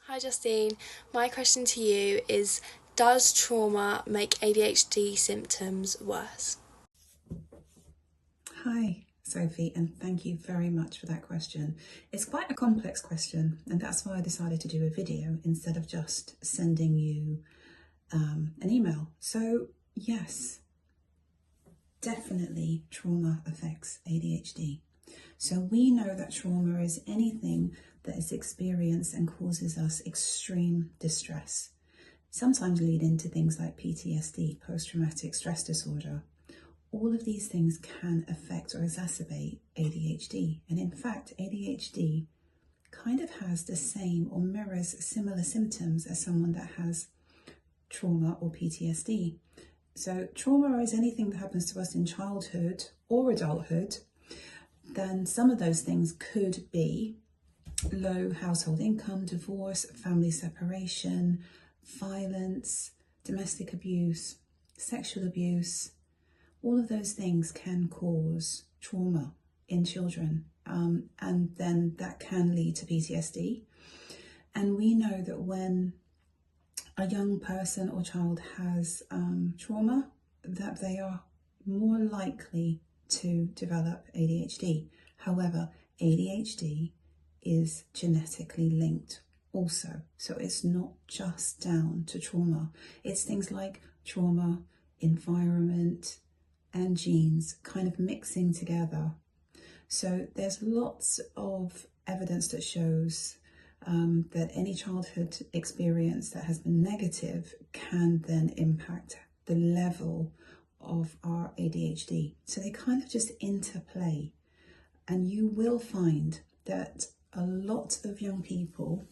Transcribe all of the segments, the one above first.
Hi Justine, my question to you is, does trauma make ADHD symptoms worse? Hi, Sophie, and thank you very much for that question. It's quite a complex question, and that's why I decided to do a video instead of just sending you an email. So yes, definitely trauma affects ADHD. So we know that trauma is anything that is experienced and causes us extreme distress, sometimes leading to things like PTSD, post-traumatic stress disorder. All of these things can affect or exacerbate ADHD. And in fact, ADHD kind of has the same or mirrors similar symptoms as someone that has trauma or PTSD. So trauma is anything that happens to us in childhood or adulthood. Then some of those things could be low household income, divorce, family separation, violence, domestic abuse, sexual abuse. All of those things can cause trauma in children, and then that can lead to PTSD. And we know that when a young person or child has trauma, that they are more likely to develop ADHD. However, ADHD is genetically linked also. So it's not just down to trauma. It's things like trauma, environment, and genes kind of mixing together. So there's lots of evidence that shows that any childhood experience that has been negative can then impact the level of our ADHD. So they kind of just interplay. And you will find that a lot of young people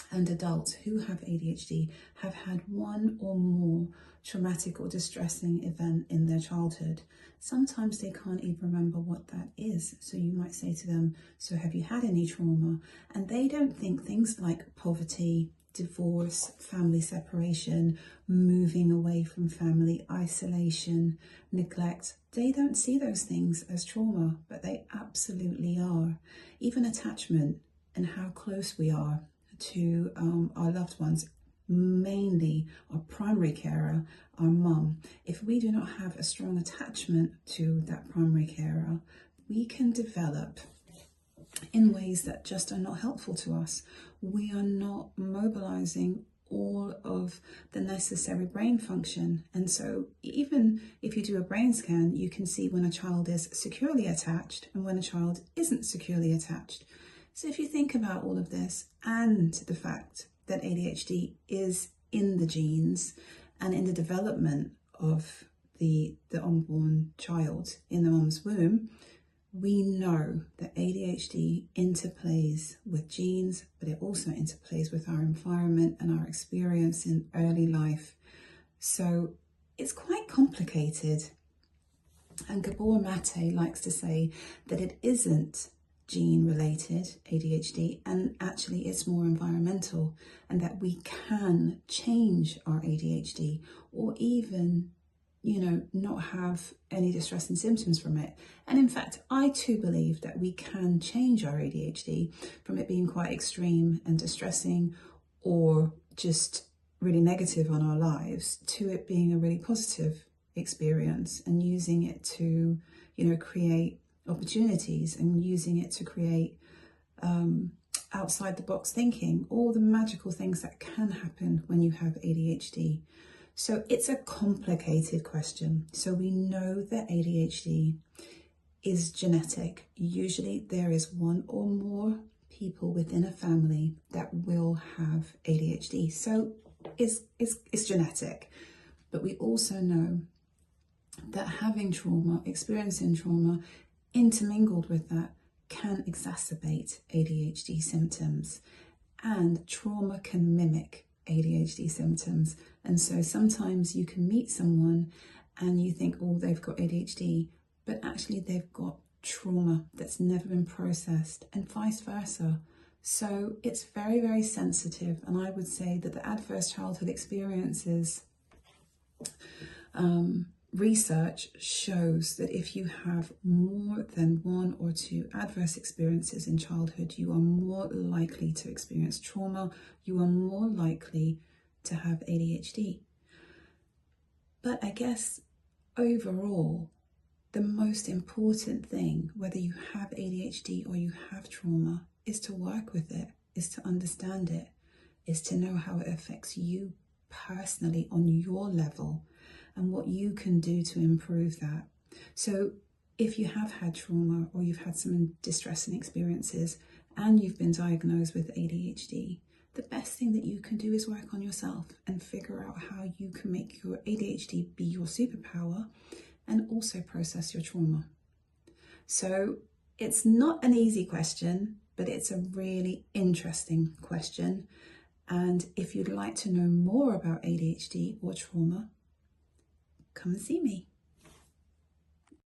and adults who have ADHD have had one or more traumatic or distressing event in their childhood. Sometimes they can't even remember what that is. So you might say to them, so have you had any trauma? And they don't think things like poverty, divorce, family separation, moving away from family, isolation, neglect. They don't see those things as trauma, but they absolutely are. Even attachment and how close we are to our loved ones, mainly our primary carer, our mum. If we do not have a strong attachment to that primary carer, we can develop in ways that just are not helpful to us. We are not mobilizing all of the necessary brain function. And so even if you do a brain scan, you can see when a child is securely attached and when a child isn't securely attached. So if you think about all of this and the fact that ADHD is in the genes and in the development of the unborn child in the mum's womb, we know that ADHD interplays with genes, but it also interplays with our environment and our experience in early life. So it's quite complicated. And Gabor Mate likes to say that it isn't gene-related ADHD, and actually it's more environmental, and that we can change our ADHD or even, not have any distressing symptoms from it. And in fact, I too believe that we can change our ADHD from it being quite extreme and distressing or just really negative on our lives to it being a really positive experience and using it to, create opportunities and using it to create outside the box thinking, all the magical things that can happen when you have ADHD. So it's a complicated question. So we know that ADHD is genetic. Usually there is one or more people within a family that will have ADHD. So it's genetic. But we also know that having trauma, experiencing trauma, intermingled with that can exacerbate ADHD symptoms, and trauma can mimic ADHD symptoms. And so sometimes you can meet someone and you think, oh, they've got ADHD, but actually they've got trauma that's never been processed, and vice versa. So it's very, very sensitive. And I would say that the adverse childhood experiences research shows that if you have more than 1 or 2 adverse experiences in childhood, you are more likely to experience trauma, you are more likely to have ADHD. But I guess overall, the most important thing, whether you have ADHD or you have trauma, is to work with it, is to understand it, is to know how it affects you personally on your level and what you can do to improve that. So if you have had trauma or you've had some distressing experiences and you've been diagnosed with ADHD, the best thing that you can do is work on yourself and figure out how you can make your ADHD be your superpower and also process your trauma. So it's not an easy question, but it's a really interesting question. And if you'd like to know more about ADHD or trauma, come and see me.